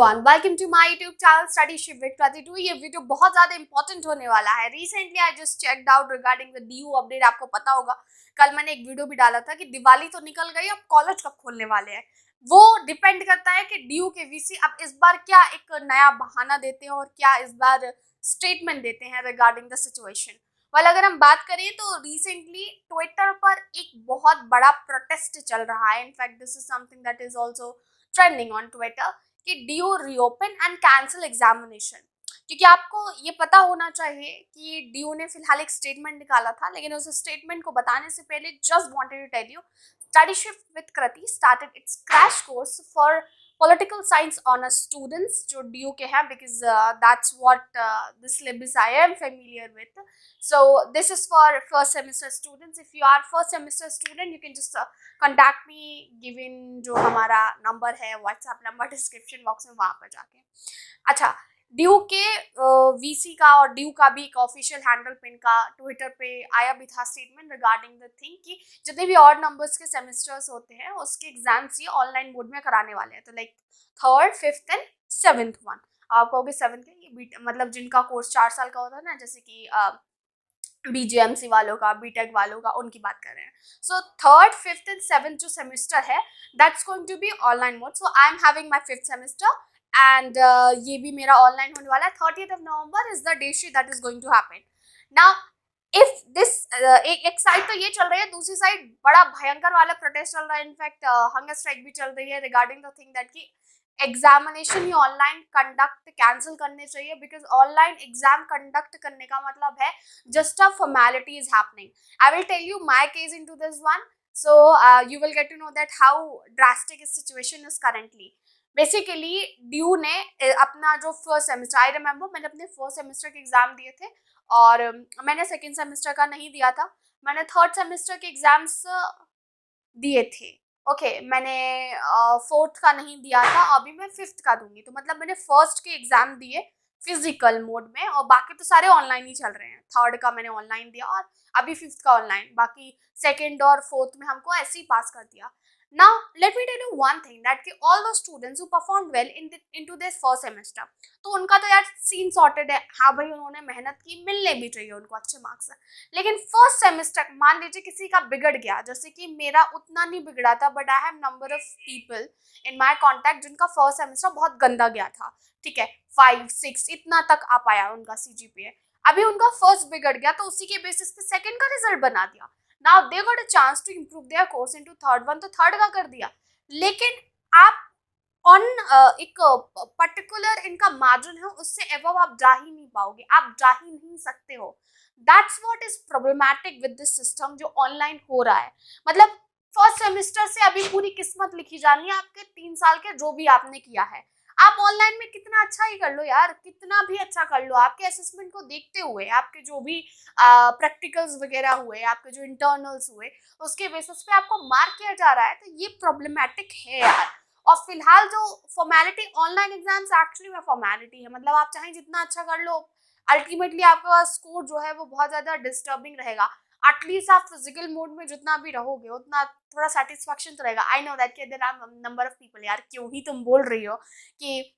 Everyone, welcome to my YouTube channel Studyship with Kriti. ये video बहुत ज्यादा इंपॉर्टेंट होने वाला है। Recently I just checked out regarding the DU update. आपको पता होगा कल मैंने एक वीडियो भी डाला था कि दिवाली तो निकल गई, अब कॉलेज कब खोलने वाले हैं। वो डिपेंड करता है कि ड्यू के वीसी अब इस बार क्या एक नया बहाना देते हैं और क्या इस बार स्टेटमेंट देते हैं रिगार्डिंग द सिचुएशन। वाल अगर हम बात करें तो रिसेंटली ट्विटर पर एक बहुत बड़ा प्रोटेस्ट चल रहा है। In fact this is something that is also trending on Twitter कि DU reopen and cancel examination. क्योंकि आपको ये पता होना चाहिए कि ड्यू ने फिलहाल एक स्टेटमेंट निकाला था, लेकिन उस स्टेटमेंट को बताने से पहले just wanted to tell you Studyship with Kriti started its crash course for political science honours students जो ड्यू के हैं, because that's what the syllabus I am familiar with. So this is for first semester students. If you are first semester student, you can just contact me given जो हमारा number है WhatsApp number description box में, वहाँ पर जाके. अच्छा, due के VC का और ड्यू का भी एक ऑफिशियल हैंडल पिन का ट्विटर पे आया भी था स्टेटमेंट रिगार्डिंग द थिंग कि जितने भी ऑड नंबर्स के सेमेस्टर्स होते हैं उसके एग्जाम्स ये ऑनलाइन मोड में कराने वाले हैं. तो like third, fifth and seventh one. आप कहोगे सेवेंथ के ये मतलब जिनका कोर्स 4 साल का होता है ना, जैसे कि बीजेएमसी वालों का, बीटेक वालों का, उनकी बात कर रहे हैं. So third, fifth and seventh जो सेमेस्टर है that's going to be online mode. So I am having my fifth semester and ये भी मेरा ऑनलाइन होने वाला है. 30th of November is the day sheet that is going to happen. Now if this एक side तो ये चल रही है, दूसरी साइड बड़ा भयंकर वाला प्रोटेस्ट चल रहा है. इनफैक्ट हंगर स्ट्राइक भी चल रही है रिगार्डिंग द थिंग दैट की एग्जामिनेशन ही ऑनलाइन कंडक्ट कैंसिल करने चाहिए. बिकॉज ऑनलाइन एग्जाम कंडक्ट करने का मतलब है just a formality is happening. I will tell you my case into this one, so you will get to know that how drastic is situation is currently. Basically DU ने अपना जो first semester, I remember मैंने अपने first semester के exam दिए थे और मैंने सेकेंड सेमेस्टर का नहीं दिया था. मैंने थर्ड सेमेस्टर के एग्जाम्स दिए थे. ओके, मैंने फोर्थ का नहीं दिया था, अभी मैं फिफ्थ का दूंगी. तो मतलब मैंने फर्स्ट के एग्जाम दिए फिजिकल मोड में और बाकी तो सारे ऑनलाइन ही चल रहे हैं. थर्ड का मैंने ऑनलाइन दिया और अभी फिफ्थ का ऑनलाइन. बाकी सेकेंड और फोर्थ में हमको ऐसे ही पास कर दिया. Now let me tell you one thing that कि all those students who performed well into their first semester, तो उनका तो यार सीन सॉर्टेड है. हाँ भाई, उन्होंने मेहनत की, मिलने भी चाहिए उनको अच्छे मार्क्स. लेकिन फर्स्ट सेमेस्टर मान लीजिए किसी का बिगड़ गया, जैसे कि मेरा उतना नहीं बिगड़ा था, but I have number of people in my contact जिनका फर्स्ट सेमेस्टर बहुत गंदा गया था. ठीक है, 5, 6 इतना तक आ पाया उनका CGPA. अभी उनका फर्स्ट बिगड़ गया तो उसी के बेसिस पे सेकेंड का रिजल्ट बना दिया. Now they got a chance to improve their course into third one, तो थर्ड का कर दिया. लेकिन आप ऑन एक पर्टिकुलर इनका मार्जिन है, उससे एबव आप जा ही नहीं पाओगे, आप जा ही नहीं सकते हो. That's what is problematic with this system जो ऑनलाइन हो रहा है. मतलब फर्स्ट सेमेस्टर से अभी पूरी किस्मत लिखी जानी है आपके 3 साल के जो भी आपने किया है. आप ऑनलाइन में कितना अच्छा ही कर लो यार, कितना भी अच्छा कर लो, आपके असेसमेंट को देखते हुए, आपके जो भी प्रैक्टिकल्स वगैरह हुए, आपके जो इंटरनल्स हुए, उसके बेसिस पे आपको मार्क किया जा रहा है. तो ये प्रॉब्लमैटिक है यार. और फिलहाल जो फॉर्मेलिटी, ऑनलाइन एग्जाम्स एक्चुअली में फॉर्मेलिटी है. मतलब आप चाहे जितना अच्छा कर लो, अल्टीमेटली आपका स्कोर जो है वो बहुत ज्यादा डिस्टर्बिंग रहेगा. एटलीस्ट आप फिजिकल मोड में जितना भी रहोगे उतना थोड़ा सेटिस्फैक्शन तो रहेगा. आई नो दैट कि there are number of people, यार क्यों ही तुम बोल रही हो कि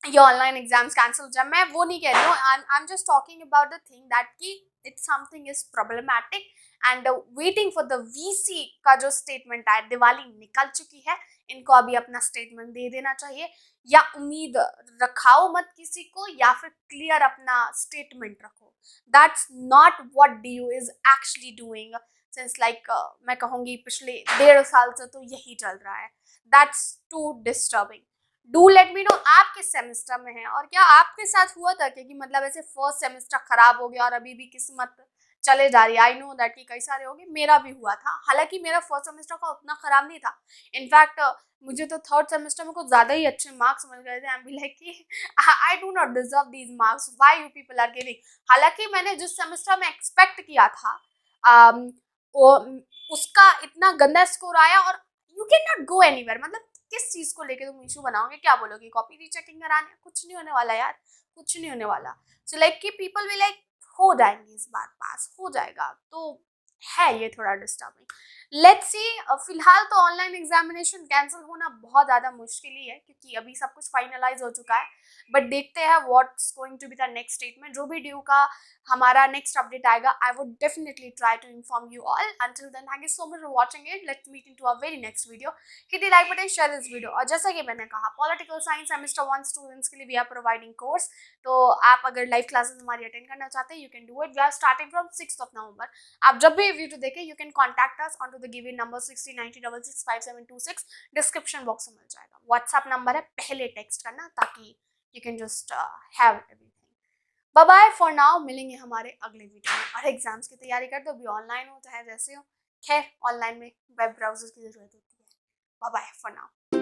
ये ऑनलाइन एग्जाम्स कैंसिल हो जाए. मैं वो नहीं कह रही हूँ. I am just talking about the thing that कि it's something is problematic and waiting for the VC का जो स्टेटमेंट आया. दिवाली निकल चुकी है, इनको अभी अपना स्टेटमेंट दे देना चाहिए. या उम्मीद रखाओ मत किसी को, या फिर क्लियर अपना स्टेटमेंट रखो. That's not what DU is actually doing since like मैं कहूँगी पिछले 1.5 साल से तो यही चल रहा है. That's too disturbing. Do let me know आप किस सेमेस्टर में हैं और क्या आपके साथ हुआ था कि मतलब ऐसे फर्स्ट सेमेस्टर खराब हो गया और अभी भी किस्मत चले जा रही है. आई नो दैट कि कई सारे हो गए, मेरा भी हुआ था. हालांकि मेरा फर्स्ट सेमेस्टर का उतना खराब नहीं था. इनफैक्ट मुझे तो थर्ड सेमेस्टर में कुछ ज्यादा ही अच्छे मार्क्स मिल गए थे. आई एम बी लाइक कि I do not deserve these marks, why you people are giving. हालांकि मैंने जिस सेमेस्टर में एक्सपेक्ट किया था उसका इतना गंदा स्कोर आया. और you can not go anywhere. मतलब किस चीज को लेके तुम इशू बनाओगे, क्या बोलोगे, कॉपी रीचेकिंग कराने? कुछ नहीं होने वाला यार, कुछ नहीं होने वाला. सो लाइक कि पीपल विल लाइक हो जाएंगे, इस बार पास हो जाएगा. तो है ये थोड़ा डिस्टर्बिंग। लेट्स सी, फिलहाल तो ऑनलाइन एग्जामिनेशन कैंसिल होना बहुत ज़्यादा मुश्किल ही है क्योंकि अभी सब कुछ फाइनलाइज हो चुका है, बट देखते हैं what's going to be the next statement. जो भी ड्यू का हमारा नेक्स्ट अपडेट आएगा, I would definitely try to inform you all. Until then, thank you so much for watching it. Let's meet into a very next video. Hit the like button, share this video. और जैसा कि मैंने कहा, political science semester 1 students के लिए we are providing course. तो आप अगर लाइव क्लासेस हमारी अटेंड करना चाहते हैं, you can do it. We are starting from 6th of November। आप जब भी वीडियो देखें, you can contact us on to the given number 6090665726। Description box में मिल जाएगा। व्हाट्सएप नंबर है, पहले टेक्स्ट करना ताकि you can just have everything. Bye bye for now. मिलेंगे हमारे अगले वीडियो में। और एग्जाम्स की तैयारी कर दो, अभी ऑनलाइन हो चाहे जैसे हो। खैर, ऑनलाइन में वेब ब्राउजर की जरूरत होती है। Bye bye for now.